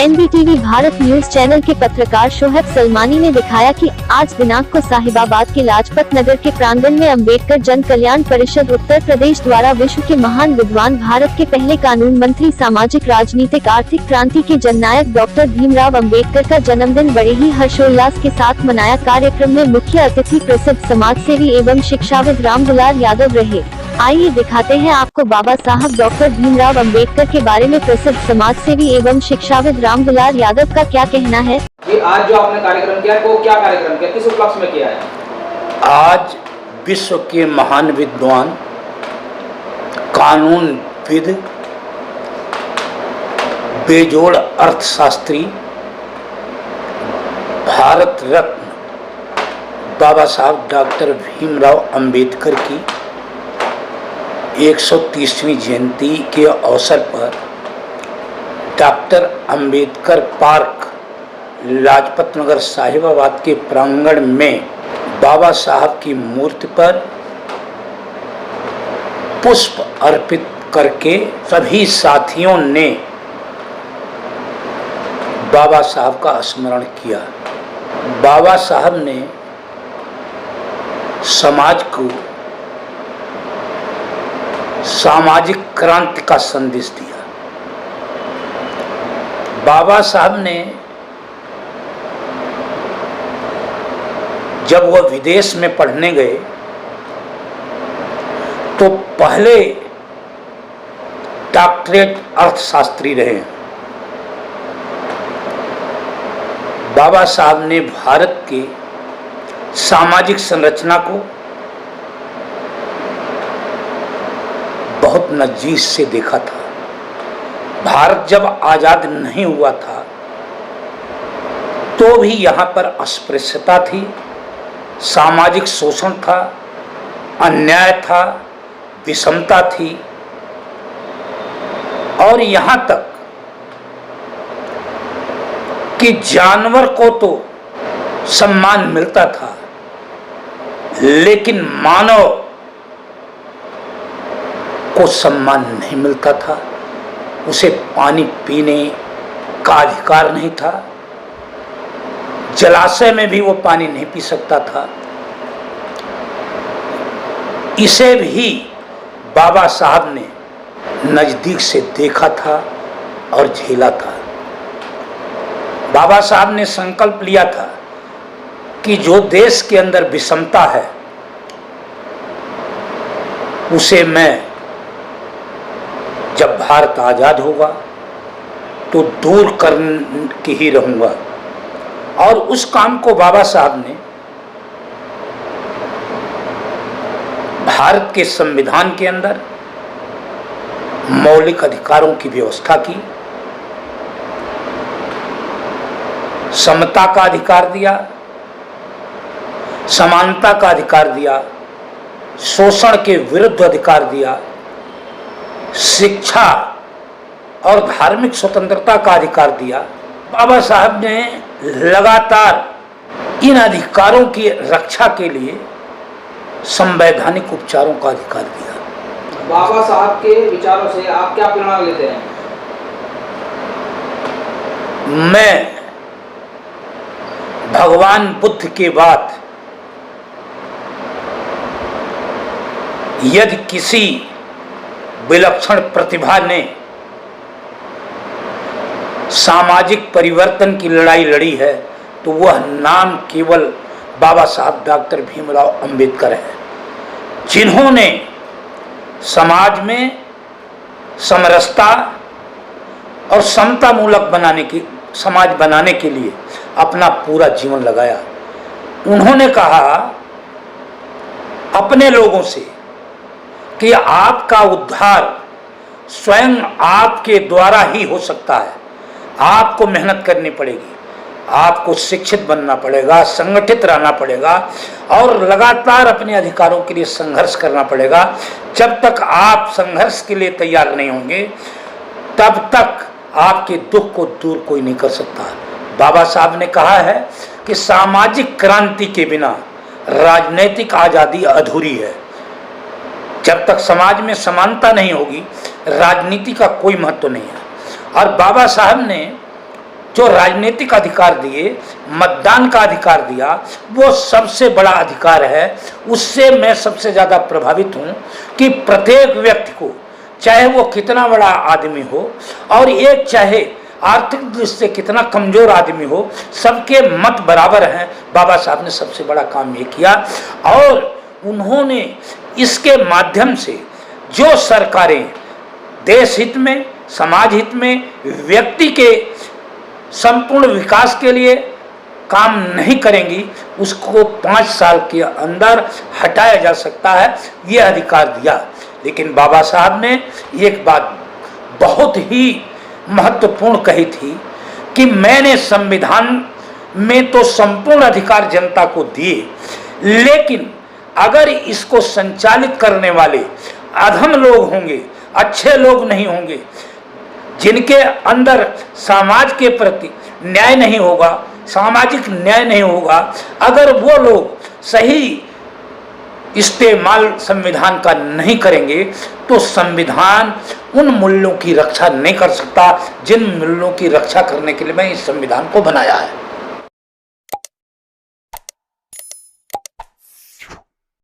NDTV Bharat news channel के पत्रकार शोहब सलमानी ने दिखाया कि आज दिनांक को साहिबाबाद के लाजपत नगर के प्रांगण में अंबेडकर जन कल्याण परिषद उत्तर प्रदेश द्वारा विश्व के महान विद्वान, भारत के पहले कानून मंत्री, सामाजिक राजनीतिक आर्थिक क्रांति के जननायक डॉक्टर भीमराव अंबेडकर का जन्मदिन बड़े ही हर्षोल्लास के साथ मनाया। कार्यक्रम में मुख्य अतिथि प्रसिद्ध समाजसेवी एवं शिक्षाविद रामदुलार यादव रहे। आइए दिखाते हैं आपको बाबा साहब डॉक्टर भीमराव अंबेडकर के बारे में प्रसिद्ध समाजसेवी एवं शिक्षाविद रामदुलार यादव का क्या कहना है। जी, आज जो आपने कार्यक्रम किया वो क्या कार्यक्रम किया, किस उपलक्ष्य में किया है? आज विश्व के महान विद्वान, कानूनविद, बेजोड़ अर्थशास्त्री, भारत रत्न बाबा साहब डॉक्टर भीमराव अंबेडकर की 130वीं जयंती के अवसर पर डॉक्टर अंबेडकर पार्क, लाजपत नगर, साहिबाबाद के प्रांगण में बाबा साहब की मूर्ति पर पुष्प अर्पित करके सभी साथियों ने बाबा साहब का स्मरण किया। बाबा साहब ने समाज को सामाजिक क्रांति का संदेश दिया। बाबा साहब ने जब वह विदेश में पढ़ने गए तो पहले डॉक्टरेट अर्थशास्त्री रहे। बाबा साहब ने भारत के सामाजिक संरचना को बहुत नज़दीक से देखा था। भारत जब आज़ाद नहीं हुआ था तो भी यहाँ पर अस्पृश्यता थी, सामाजिक शोषण था, अन्याय था, विषमता थी और यहाँ तक कि जानवर को तो सम्मान मिलता था लेकिन मानव को सम्मान नहीं मिलता था। उसे पानी पीने का अधिकार नहीं था, जलाशय में भी वो पानी नहीं पी सकता था। इसे भी बाबा साहब ने नज़दीक से देखा था और झेला था। बाबा साहब ने संकल्प लिया था कि जो देश के अंदर विषमता है उसे मैं जब भारत आज़ाद होगा तो दूर करके ही रहूँगा। और उस काम को बाबा साहब ने भारत के संविधान के अंदर मौलिक अधिकारों की व्यवस्था की, समता का अधिकार दिया, समानता का अधिकार दिया, शोषण के विरुद्ध अधिकार दिया, शिक्षा और धार्मिक स्वतंत्रता का अधिकार दिया। बाबा साहब ने लगातार इन अधिकारों की रक्षा के लिए संवैधानिक उपचारों का अधिकार दिया। बाबा साहब के विचारों से आप क्या प्रेरणा लेते हैं? मैं भगवान बुद्ध के बाद यदि किसी विलक्षण प्रतिभा ने सामाजिक परिवर्तन की लड़ाई लड़ी है तो वह नाम केवल बाबा साहब डॉक्टर भीमराव अंबेडकर है, जिन्होंने समाज में समरसता और समता मूलक समाज बनाने के लिए अपना पूरा जीवन लगाया। उन्होंने कहा अपने लोगों से कि आपका उद्धार स्वयं आपके द्वारा ही हो सकता है। आपको मेहनत करनी पड़ेगी, आपको शिक्षित बनना पड़ेगा, संगठित रहना पड़ेगा और लगातार अपने अधिकारों के लिए संघर्ष करना पड़ेगा। जब तक आप संघर्ष के लिए तैयार नहीं होंगे तब तक आपके दुख को दूर कोई नहीं कर सकता। बाबा साहब ने कहा है कि सामाजिक क्रांति के बिना राजनीतिक आज़ादी अधूरी है। जब तक समाज में समानता नहीं होगी राजनीति का कोई महत्व नहीं है। और बाबा साहब ने जो राजनीतिक अधिकार दिए, मतदान का अधिकार दिया, वो सबसे बड़ा अधिकार है। उससे मैं सबसे ज़्यादा प्रभावित हूँ कि प्रत्येक व्यक्ति को, चाहे वो कितना बड़ा आदमी हो और एक चाहे आर्थिक दृष्टि से कितना कमज़ोर आदमी हो, सबके मत बराबर हैं। बाबा साहब ने सबसे बड़ा काम ये किया और उन्होंने इसके माध्यम से जो सरकारें देश हित में, समाज हित में, व्यक्ति के संपूर्ण विकास के लिए काम नहीं करेंगी, उसको 5 साल के अंदर हटाया जा सकता है, ये अधिकार दिया। लेकिन बाबा साहब ने एक बात बहुत ही महत्वपूर्ण कही थी कि मैंने संविधान में तो संपूर्ण अधिकार जनता को दिए, लेकिन अगर इसको संचालित करने वाले अधम लोग होंगे, अच्छे लोग नहीं होंगे, जिनके अंदर समाज के प्रति न्याय नहीं होगा, सामाजिक न्याय नहीं होगा, अगर वो लोग सही इस्तेमाल संविधान का नहीं करेंगे तो संविधान उन मूल्यों की रक्षा नहीं कर सकता जिन मूल्यों की रक्षा करने के लिए मैं इस संविधान को बनाया है।